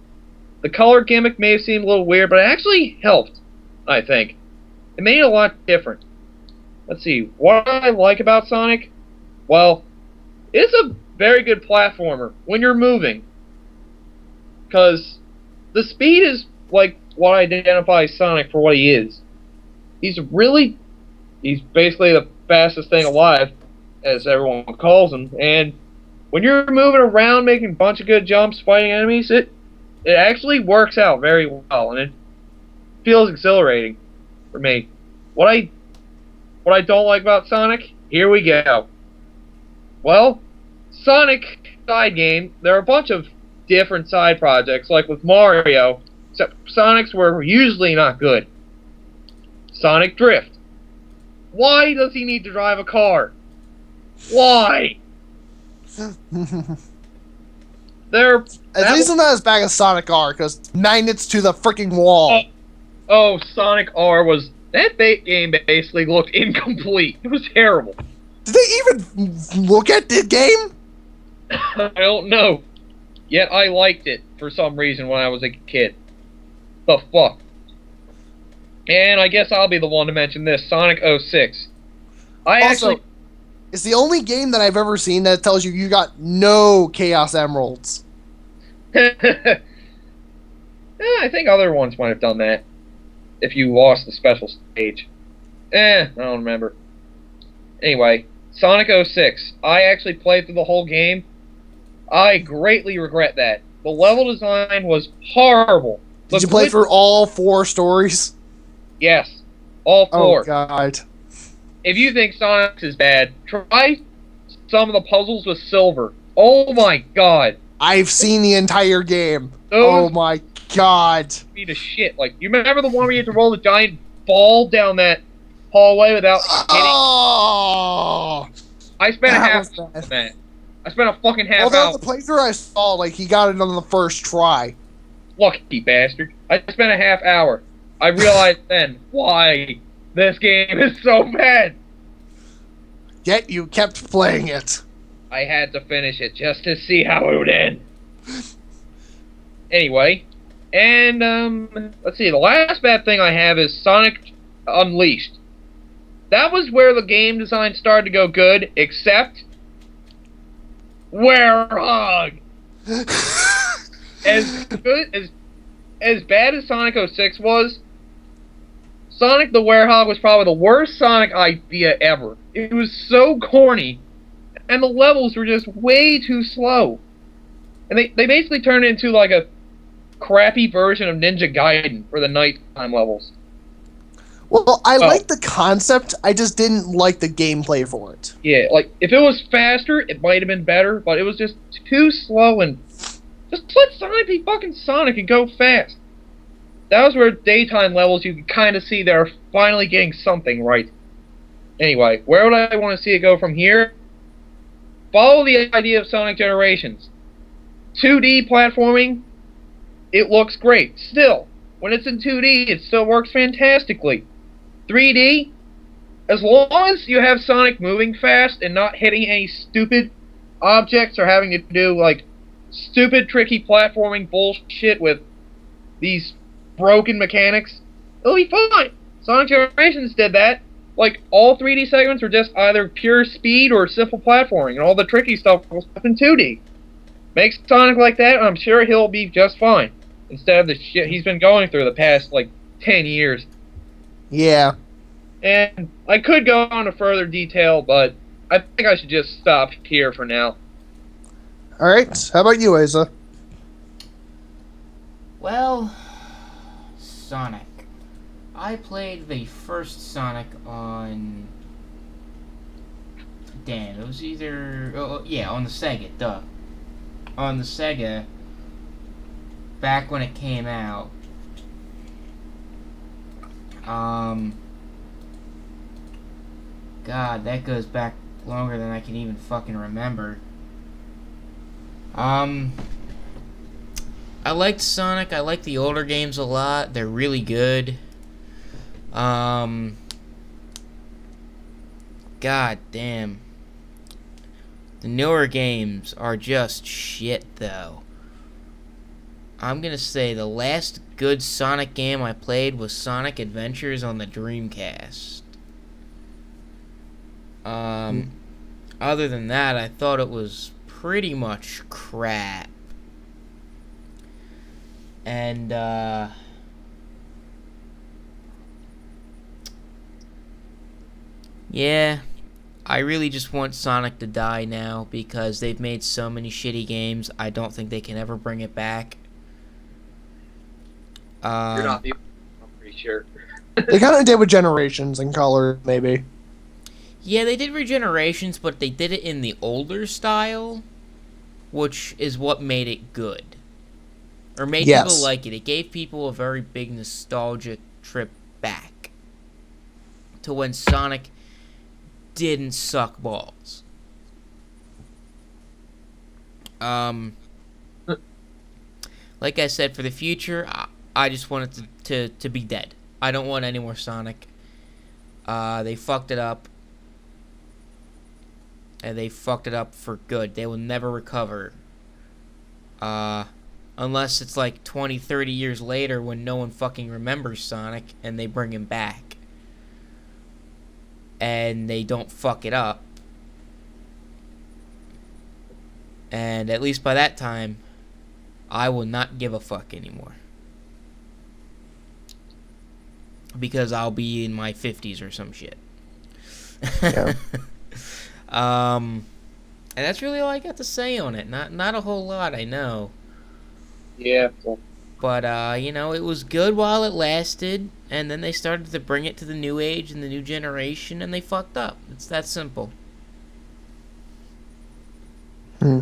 Speaker 2: The color gimmick may have seemed a little weird, but it actually helped, I think. It made it a lot different. Let's see, what I like about Sonic? Well, it's a very good platformer when you're moving. Because the speed is, what identifies Sonic for what he is. He's basically the fastest thing alive, as everyone calls him, and when you're moving around, making a bunch of good jumps, fighting enemies, it actually works out very well, and it feels exhilarating for me. What I don't like about Sonic? Here we go. Well, Sonic side game, there are a bunch of different side projects, like with Mario, except Sonic's were usually not good. Sonic Drift. Why does he need to drive a car? Why? They're
Speaker 1: At least not as bad as Sonic R, because magnets to the freaking wall.
Speaker 2: Sonic R was that game basically looked incomplete. It was terrible.
Speaker 1: Did they even look at the game?
Speaker 2: I don't know. Yet I liked it for some reason when I was a kid. The fuck. And I guess I'll be the one to mention this, Sonic 06.
Speaker 1: It's the only game that I've ever seen that tells you got no Chaos Emeralds.
Speaker 2: I think other ones might have done that. If you lost the special stage. I don't remember. Anyway, Sonic 06. I actually played through the whole game. I greatly regret that. The level design was horrible.
Speaker 1: Did you play through all 4 stories?
Speaker 2: Yes. All 4.
Speaker 1: Oh, God.
Speaker 2: If you think Sonic's is bad, try some of the puzzles with Silver. Oh my god.
Speaker 1: I've seen the entire game. Oh my god.
Speaker 2: Beat a shit. Like, you remember the one where you had to roll the giant ball down that hallway without hitting?
Speaker 1: Oh!
Speaker 2: I spent a half on that. I spent a fucking half hour.
Speaker 1: Although the playthrough I saw, like, he got it on the first try.
Speaker 2: Lucky bastard. I spent a half hour. I realized then why this game is so bad.
Speaker 1: Yet you kept playing it.
Speaker 2: I had to finish it just to see how it would end. Anyway, and let's see. The last bad thing I have is Sonic Unleashed. That was where the game design started to go good, except Werehog. As bad as Sonic 06 was, Sonic the Werehog was probably the worst Sonic idea ever. It was so corny, and the levels were just way too slow. And they basically turned it into like a crappy version of Ninja Gaiden for the nighttime levels.
Speaker 1: Well, I like the concept, I just didn't like the gameplay for it.
Speaker 2: Yeah, like, if it was faster, it might have been better, but it was just too slow, and just let Sonic be fucking Sonic and go fast. That was where daytime levels you could kind of see they're finally getting something right. Anyway, where would I want to see it go from here? Follow the idea of Sonic Generations. 2D platforming, it looks great. Still, when it's in 2D, it still works fantastically. 3D, as long as you have Sonic moving fast and not hitting any stupid objects or having to do, like, stupid, tricky platforming bullshit with these broken mechanics, it'll be fine. Sonic Generations did that. Like, all 3D segments were just either pure speed or simple platforming, and all the tricky stuff was in 2D. Make Sonic like that, and I'm sure he'll be just fine. Instead of the shit he's been going through the past, like, 10 years.
Speaker 1: Yeah.
Speaker 2: And I could go into further detail, but I think I should just stop here for now.
Speaker 1: Alright, how about you, Asa?
Speaker 3: Well, Sonic. I played the first Sonic on... Damn, it was either... yeah, on the Sega, duh. On the Sega, back when it came out. God, that goes back longer than I can even fucking remember. I liked Sonic. I like the older games a lot. They're really good. God damn. The newer games are just shit, though. I'm gonna say the last good Sonic game I played was Sonic Adventures on the Dreamcast. Other than that, I thought it was pretty much crap. And, yeah, I really just want Sonic to die now because they've made so many shitty games. I don't think they can ever bring it back.
Speaker 2: You're not the I'm pretty sure.
Speaker 1: They kind of did with Generations and Color, maybe.
Speaker 3: Yeah, they did Regenerations, but they did it in the older style, which is what made it good. Or made people like it. It gave people a very big nostalgic trip back to when Sonic didn't suck balls. like I said, for the future, I just want it to be dead. I don't want any more Sonic. They fucked it up. And they fucked it up for good. They will never recover. Unless it's like 20, 30 years later when no one fucking remembers Sonic and they bring him back. And they don't fuck it up. And at least by that time, I will not give a fuck anymore. Because I'll be in my 50s or some shit.
Speaker 1: Yeah.
Speaker 3: And that's really all I got to say on it. Not a whole lot, I know.
Speaker 2: Yeah. Well,
Speaker 3: But, you know, it was good while it lasted. And then they started to bring it to the new age and the new generation. And they fucked up. It's that simple.
Speaker 1: Hmm.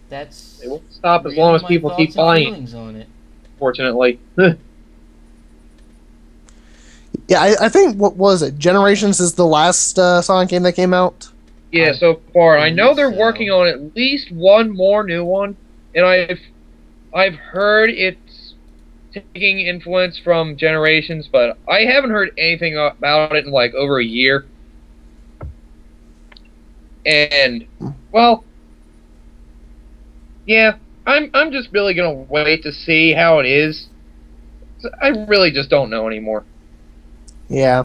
Speaker 3: That's...
Speaker 2: they won't stop as
Speaker 3: really
Speaker 2: long as
Speaker 3: my
Speaker 2: people
Speaker 3: thoughts
Speaker 2: keep
Speaker 3: and
Speaker 2: buying.
Speaker 3: feelings on it.
Speaker 2: Fortunately.
Speaker 1: Yeah, I think, what was it? Generations is the last Sonic game that came out?
Speaker 2: Yeah, so far. I know they're
Speaker 3: So-
Speaker 2: working on at least one more new one, and I've heard it's taking influence from Generations, but I haven't heard anything about it in like over a year. And well, yeah, I'm just really gonna wait to see how it is. I really just don't know anymore.
Speaker 1: Yeah.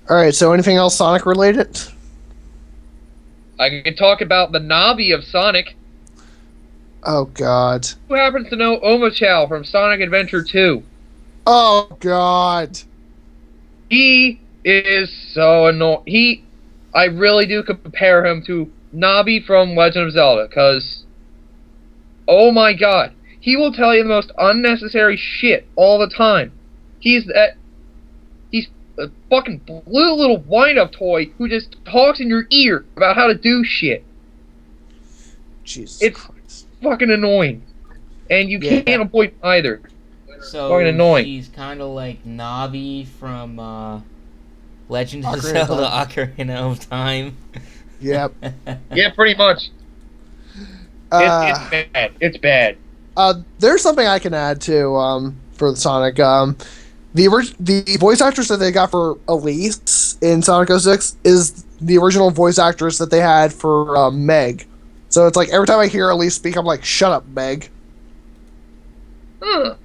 Speaker 1: Alright, so anything else Sonic related?
Speaker 2: I could talk about the Navi of Sonic.
Speaker 1: Oh, God.
Speaker 2: Who happens to know Omochao from Sonic Adventure 2?
Speaker 1: Oh, God.
Speaker 2: He is so annoying. I really do compare him to Navi from Legend of Zelda, because, oh my god, he will tell you the most unnecessary shit all the time. He's a fucking blue little wind-up toy who just talks in your ear about how to do shit.
Speaker 1: Jesus
Speaker 2: It's
Speaker 1: Christ.
Speaker 2: fucking annoying. And you
Speaker 1: Yeah.
Speaker 2: can't avoid either.
Speaker 3: So
Speaker 2: Fucking annoying.
Speaker 3: he's kind of like Navi from Legend of
Speaker 1: Ocarina of
Speaker 3: Zelda:
Speaker 1: Time.
Speaker 3: Ocarina of Time.
Speaker 1: Yep.
Speaker 2: Yeah, pretty much. It's bad. It's bad.
Speaker 1: There's something I can add to for Sonic. The voice actress that they got for Elise in Sonic 06 is the original voice actress that they had for Meg. So it's like every time I hear Elise speak, I'm like, "Shut up, Meg."
Speaker 2: Huh.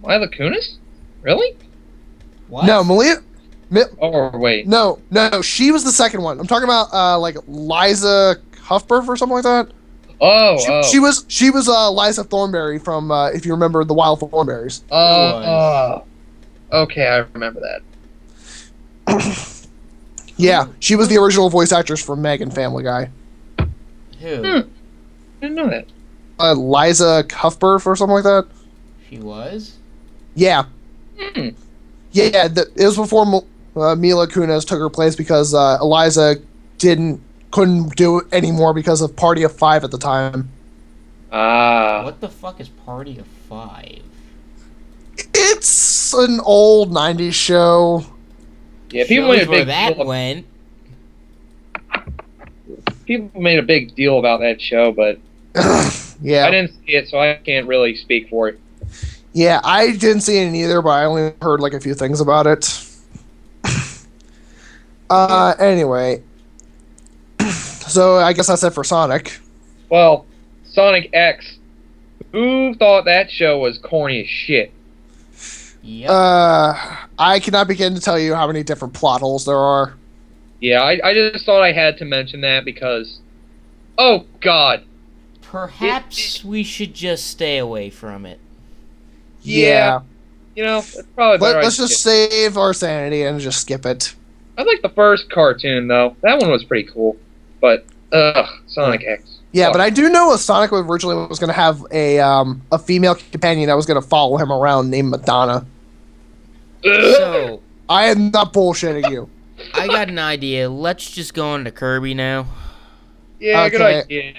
Speaker 2: Mila Kunis? Really?
Speaker 3: What?
Speaker 1: No, Malia.
Speaker 2: Oh, wait.
Speaker 1: No, she was the second one. I'm talking about like Liza Huffberg or something like that.
Speaker 2: Oh,
Speaker 1: She was Liza Thornberry from if you remember the Wild Thornberries.
Speaker 2: Okay, I remember that.
Speaker 1: Yeah, she was the original voice actress for Meg and Family Guy.
Speaker 3: Who?
Speaker 2: Didn't know that.
Speaker 1: Liza Huffberg or something like that.
Speaker 3: She was?
Speaker 1: Yeah,
Speaker 2: Hmm.
Speaker 1: yeah. It was before Mila Kunis took her place because Eliza couldn't do it anymore because of Party of Five at the time.
Speaker 3: What the fuck is Party of Five?
Speaker 1: It's an old '90s show.
Speaker 2: Yeah, people
Speaker 3: Shows
Speaker 2: made a
Speaker 3: where
Speaker 2: big
Speaker 3: that
Speaker 2: deal.
Speaker 3: went.
Speaker 2: People made a big deal about that show, but I
Speaker 1: Yeah,
Speaker 2: didn't see it, so I can't really speak for it.
Speaker 1: yeah. I didn't see it either, but I only heard like a few things about it. Anyway, so I guess that's it for Sonic.
Speaker 2: Well, Sonic X. Who thought that show was corny as shit?
Speaker 3: Yep.
Speaker 1: I cannot begin to tell you how many different plot holes there are.
Speaker 2: Yeah, I just thought I had to mention that because, oh god,
Speaker 3: Perhaps we should just stay away from it.
Speaker 2: Yeah. you know, it's probably better.
Speaker 1: Let's just save our sanity and just skip it.
Speaker 2: I like the first cartoon though. That one was pretty cool, but Sonic X.
Speaker 1: Yeah,
Speaker 2: Fuck.
Speaker 1: but I do know Sonic originally was going to have a female companion that was going to follow him around named Madonna.
Speaker 3: So,
Speaker 1: I am not bullshitting you.
Speaker 3: I got an idea. Let's just go on to Kirby now.
Speaker 2: Yeah, good
Speaker 1: Okay.
Speaker 2: idea.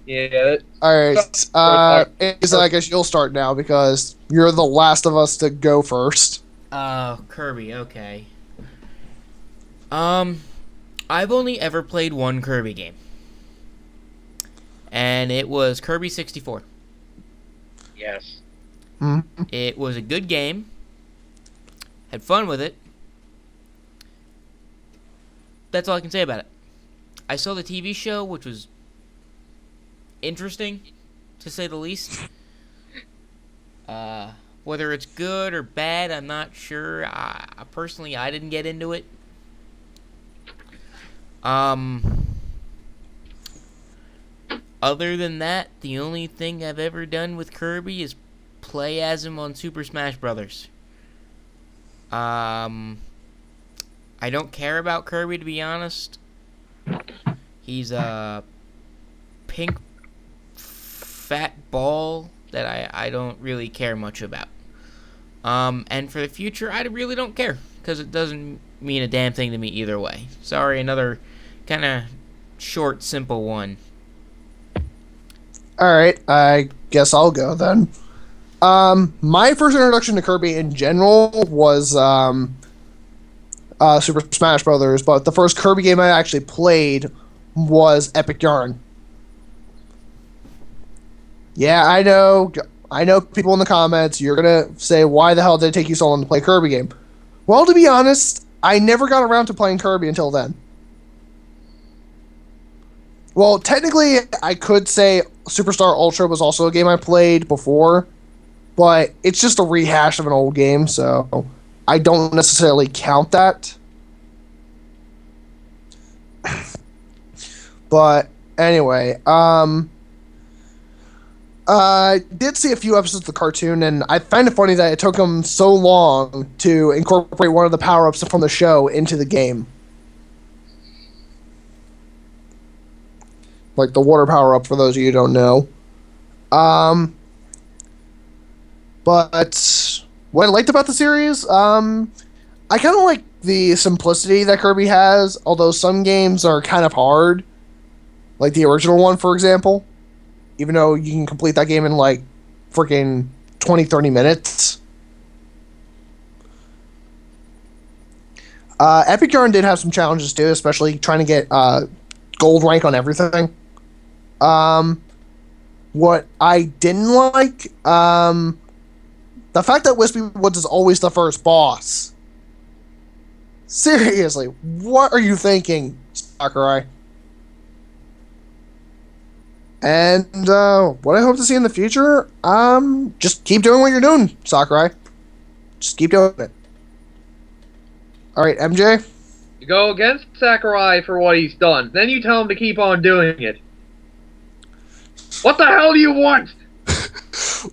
Speaker 2: Yeah,
Speaker 1: All right, Isa, I guess you'll start now because you're the last of us to go first.
Speaker 3: Kirby, okay. I've only ever played one Kirby game. and it was Kirby 64.
Speaker 2: Yes.
Speaker 1: Mm-hmm.
Speaker 3: It was a good game. Had fun with it. That's all I can say about it. I saw the TV show, which was interesting, to say the least. Whether it's good or bad, I'm not sure. Personally, I didn't get into it. Other than that, the only thing I've ever done with Kirby is play as him on Super Smash Brothers. I don't care about Kirby, to be honest. He's a pink fat ball that I don't really care much about. And for the future, I really don't care, because it doesn't mean a damn thing to me either way. Sorry, another kind of short, simple one.
Speaker 1: Alright, I guess I'll go then. My first introduction to Kirby in general was Super Smash Brothers, but the first Kirby game I actually played was Epic Yarn. Yeah, I know people in the comments, you're gonna say, why the hell did it take you so long to play a Kirby game? Well, to be honest, I never got around to playing Kirby until then. Well, technically, I could say Superstar Ultra was also a game I played before, but it's just a rehash of an old game, so I don't necessarily count that. But anyway, I did see a few episodes of the cartoon, and I find it funny that it took them so long to incorporate one of the power-ups from the show into the game. Like the water power-up, for those of you who don't know. But what I liked about the series, I kind of like the simplicity that Kirby has, although some games are kind of hard. Like the original one, for example. Even though you can complete that game in like freaking 20-30 minutes. Epic Yarn did have some challenges too, especially trying to get gold rank on everything. What I didn't like, the fact that Wispy Woods is always the first boss. Seriously, what are you thinking, Sakurai? And what I hope to see in the future, just keep doing what you're doing, Sakurai. Just keep doing it. Alright, MJ?
Speaker 2: You go against Sakurai for what he's done. Then you tell him to keep on doing it. What the hell do you want?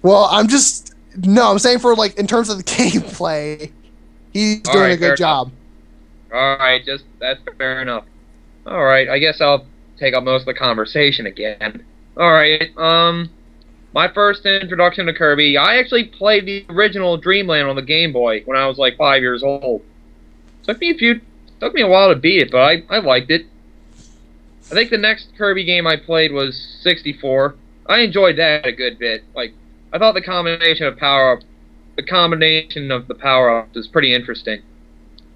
Speaker 1: Well, I'm saying for, like, in terms of the gameplay, he's doing a good job.
Speaker 2: Alright, that's fair enough. Alright, I guess I'll take up most of the conversation again. Alright, my first introduction to Kirby, I actually played the original Dreamland on the Game Boy when I was like 5 years old. Took me a while to beat it, but I liked it. I think the next Kirby game I played was 64. I enjoyed that a good bit. Like, I thought the combination of the power-ups is pretty interesting.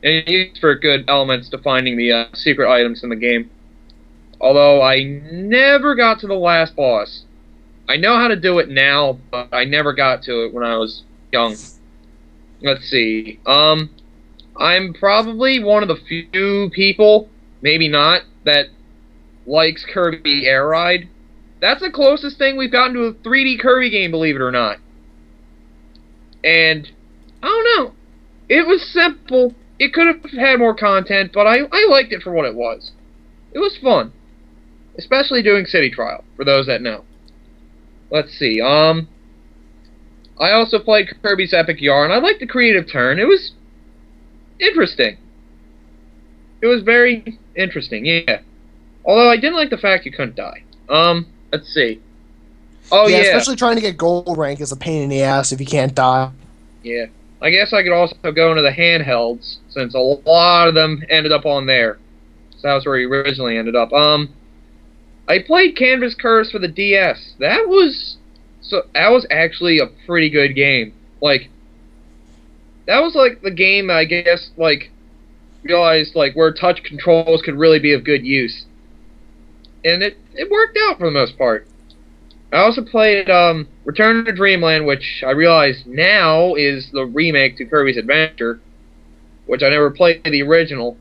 Speaker 2: And it used for good elements to finding the secret items in the game. Although I never got to the last boss. I know how to do it now, but I never got to it when I was young. Let's see. I'm probably one of the few people, maybe not, that likes Kirby Air Ride. That's the closest thing we've gotten to a 3D Kirby game, believe it or not. And, I don't know. It was simple. It could have had more content, but I liked it for what it was. It was fun. Especially doing City Trial, for those that know. Let's see, I also played Kirby's Epic Yarn. I liked the creative turn. It was interesting. It was very interesting, yeah. Although I didn't like the fact you couldn't die. Let's see. Oh, yeah.
Speaker 1: Especially trying to get gold rank is a pain in the ass if you can't die.
Speaker 2: Yeah. I guess I could also go into the handhelds, since a lot of them ended up on there. So that was where he originally ended up. I played Canvas Curse for the DS. That was actually a pretty good game. Like, that was like the game I guess like realized like where touch controls could really be of good use. and it worked out for the most part. I also played Return to Dreamland, which I realize now is the remake to Kirby's Adventure, which I never played the original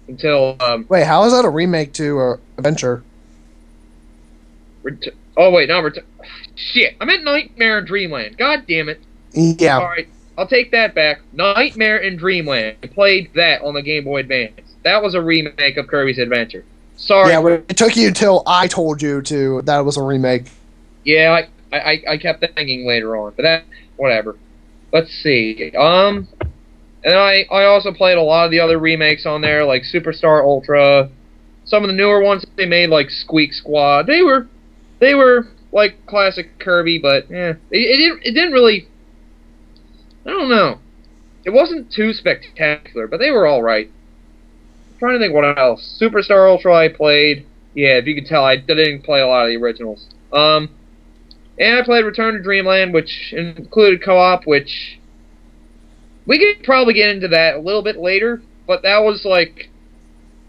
Speaker 2: until
Speaker 1: Wait, how is that a remake to Adventure?
Speaker 2: Oh wait, not Return. Shit, I meant Nightmare in Dreamland. God damn it.
Speaker 1: Yeah.
Speaker 2: All right, I'll take that back. Nightmare in Dreamland. I played that on the Game Boy Advance. That was a remake of Kirby's Adventure. Sorry.
Speaker 1: Yeah, it took you till I told you to that it was a remake.
Speaker 2: Yeah, I kept thinking later on, but that whatever. Let's see. And I also played a lot of the other remakes on there, like Superstar Ultra. Some of the newer ones they made, like Squeak Squad. They were like classic Kirby, but it didn't really. I don't know. It wasn't too spectacular, but they were all right. I'm trying to think what else. Superstar Ultra I played. Yeah, if you could tell, I didn't play a lot of the originals. And I played Return to Dreamland, which included co-op, which we could probably get into that a little bit later, but that was like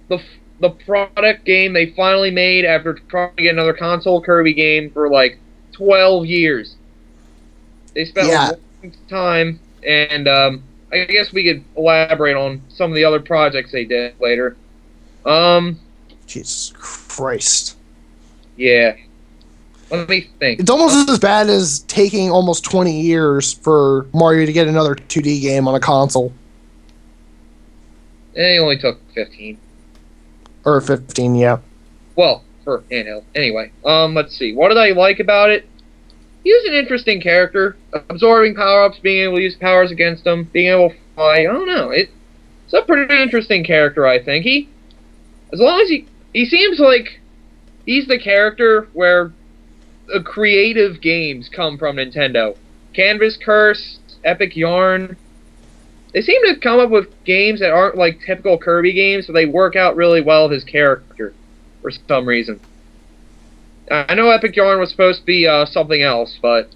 Speaker 2: the product game they finally made after trying to get another console Kirby game for like 12 years. They spent a long time, and I guess we could elaborate on some of the other projects they did later.
Speaker 1: Jesus Christ.
Speaker 2: Yeah. Let me think.
Speaker 1: It's almost as bad as taking almost 20 years for Mario to get another 2D game on a console.
Speaker 2: It only took 15.
Speaker 1: Or 15, yeah.
Speaker 2: Well, for handheld. Anyway, let's see. What did I like about it? He was an interesting character. Absorbing power-ups, being able to use powers against them, being able to fly. I don't know. It's a pretty interesting character, I think. As long as he seems like he's the character where the creative games come from Nintendo. Canvas Curse, Epic Yarn. They seem to come up with games that aren't like typical Kirby games, but they work out really well with his character for some reason. I know Epic Yarn was supposed to be something else, but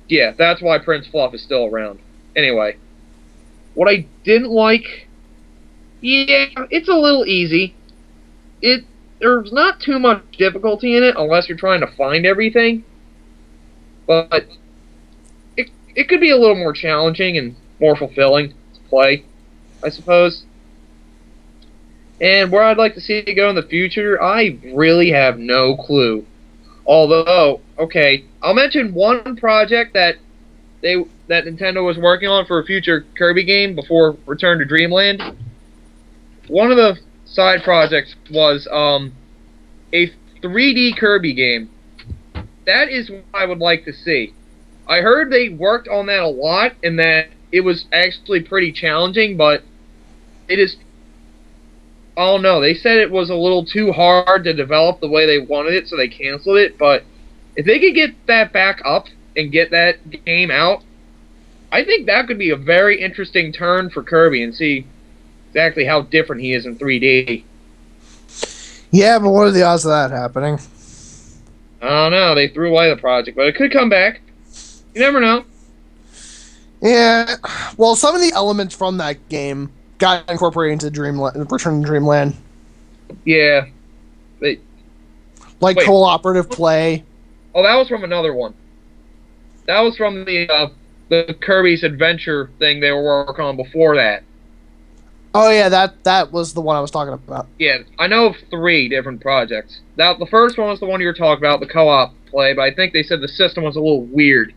Speaker 2: yeah, that's why Prince Fluff is still around. Anyway, what I didn't like, yeah, it's a little easy. There's not too much difficulty in it unless you're trying to find everything. But it could be a little more challenging and more fulfilling to play, I suppose. And where I'd like to see it go in the future, I really have no clue. Although, okay, I'll mention one project that Nintendo was working on for a future Kirby game before Return to Dreamland. One of the side projects was a 3D Kirby game. That is what I would like to see. I heard they worked on that a lot and that it was actually pretty challenging, but it is... Oh no, they said it was a little too hard to develop the way they wanted it, so they canceled it, but if they could get that back up and get that game out, I think that could be a very interesting turn for Kirby and see exactly how different he is in 3D.
Speaker 1: Yeah, but what are the odds of that happening?
Speaker 2: I don't know. They threw away the project, but it could come back. You never know.
Speaker 1: Yeah, well, some of the elements from that game got incorporated into Return to Dreamland.
Speaker 2: Yeah.
Speaker 1: Like cooperative play.
Speaker 2: Oh, that was from another one. That was from the Kirby's Adventure thing they were working on before that.
Speaker 1: Oh yeah, that was the one I was talking about.
Speaker 2: Yeah, I know of 3 different projects. The first one was the one you were talking about, the co-op play, but I think they said the system was a little weird.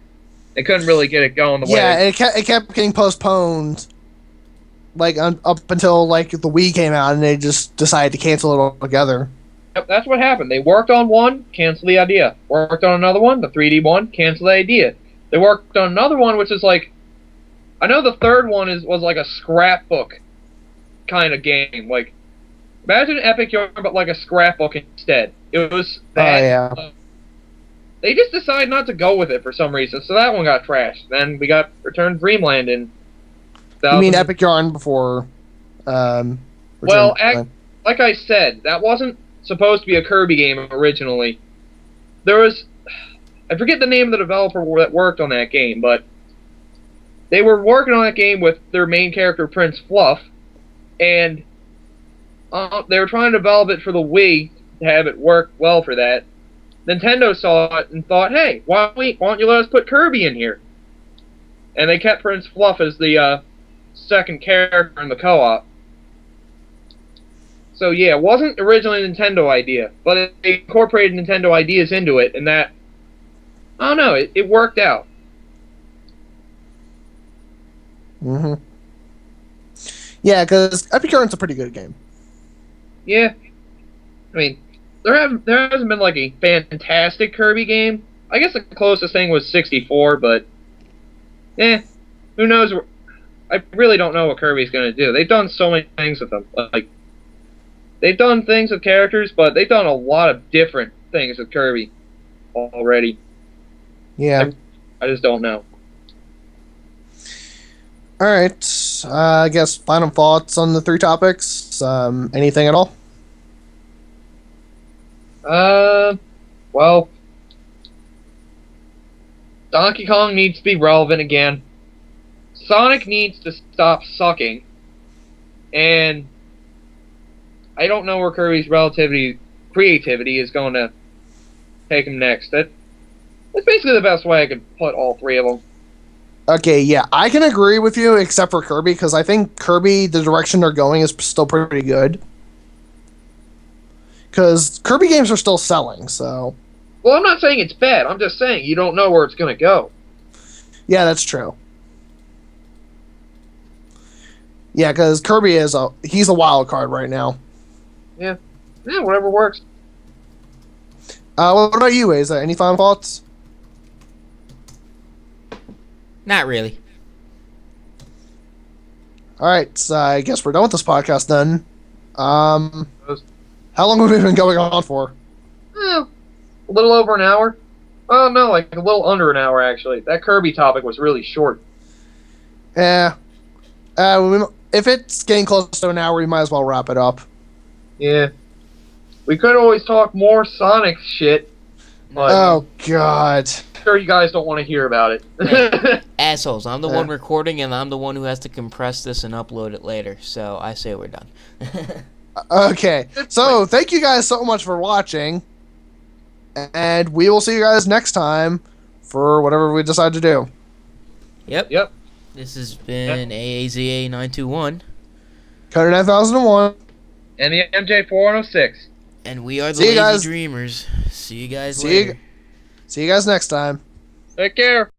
Speaker 2: They couldn't really get it going the way...
Speaker 1: Yeah, it kept getting postponed, like, up until, like, the Wii came out, and they just decided to cancel it altogether.
Speaker 2: Yep, that's what happened. They worked on one, canceled the idea. Worked on another one, the 3D one, canceled the idea. They worked on another one, which is like... I know the third one was like a scrapbook kind of game. Like, imagine Epic Yarn, but like a scrapbook instead. It was that.
Speaker 1: Oh, yeah.
Speaker 2: They just decided not to go with it for some reason, so that one got trashed. Then we got Return to Dreamland in...
Speaker 1: You mean Epic Yarn before...
Speaker 2: well, like I said, that wasn't supposed to be a Kirby game originally. There was... I forget the name of the developer that worked on that game, but... They were working on that game with their main character, Prince Fluff, and they were trying to develop it for the Wii, have it work well for that. Nintendo saw it and thought, hey, why don't you let us put Kirby in here? And they kept Prince Fluff as the second character in the co-op. So yeah, it wasn't originally a Nintendo idea, but they incorporated Nintendo ideas into it, and that, I don't know, it worked out.
Speaker 1: Mm-hmm. Yeah, because Epic Yarn's a pretty good game.
Speaker 2: Yeah. I mean, there hasn't been like a fantastic Kirby game. I guess the closest thing was 64, but who knows? I really don't know what Kirby's gonna do. They've done so many things with them. Like, they've done things with characters, but they've done a lot of different things with Kirby already.
Speaker 1: Yeah.
Speaker 2: I just don't know.
Speaker 1: All right. I guess final thoughts on the 3 topics. Anything at all?
Speaker 2: Well, Donkey Kong needs to be relevant again. Sonic needs to stop sucking. And I don't know where Kirby's creativity is going to take him next. That's basically the best way I could put all 3 of them.
Speaker 1: Okay, yeah, I can agree with you, except for Kirby, because I think Kirby, the direction they're going is still pretty good. Because Kirby games are still selling, so...
Speaker 2: Well, I'm not saying it's bad. I'm just saying you don't know where it's going to go.
Speaker 1: Yeah, that's true. Yeah, because Kirby he's a wild card right now.
Speaker 2: Yeah, whatever works.
Speaker 1: What about you, Asa? Any final thoughts?
Speaker 3: Not really.
Speaker 1: All right, so I guess we're done with this podcast then. How long have we been going on for?
Speaker 2: A little over an hour. Oh, no, like a little under an hour, actually. That Kirby topic was really short.
Speaker 1: Yeah. If it's getting close to an hour, we might as well wrap it up.
Speaker 2: Yeah. We could always talk more Sonic shit. But
Speaker 1: Oh, God.
Speaker 2: I'm sure you guys don't want to hear about it.
Speaker 3: Assholes, I'm the one recording, and I'm the one who has to compress this and upload it later, so I say we're done.
Speaker 1: Okay, so thank you guys so much for watching, and we will see you guys next time for whatever we decide to do.
Speaker 2: Yep.
Speaker 3: This has been AAZA921.
Speaker 1: Coder 9001.
Speaker 2: And the MJ406.
Speaker 3: And we are the
Speaker 1: See you
Speaker 3: Lazy
Speaker 1: guys.
Speaker 3: Dreamers. See you guys later.
Speaker 1: See you guys next time.
Speaker 2: Take care.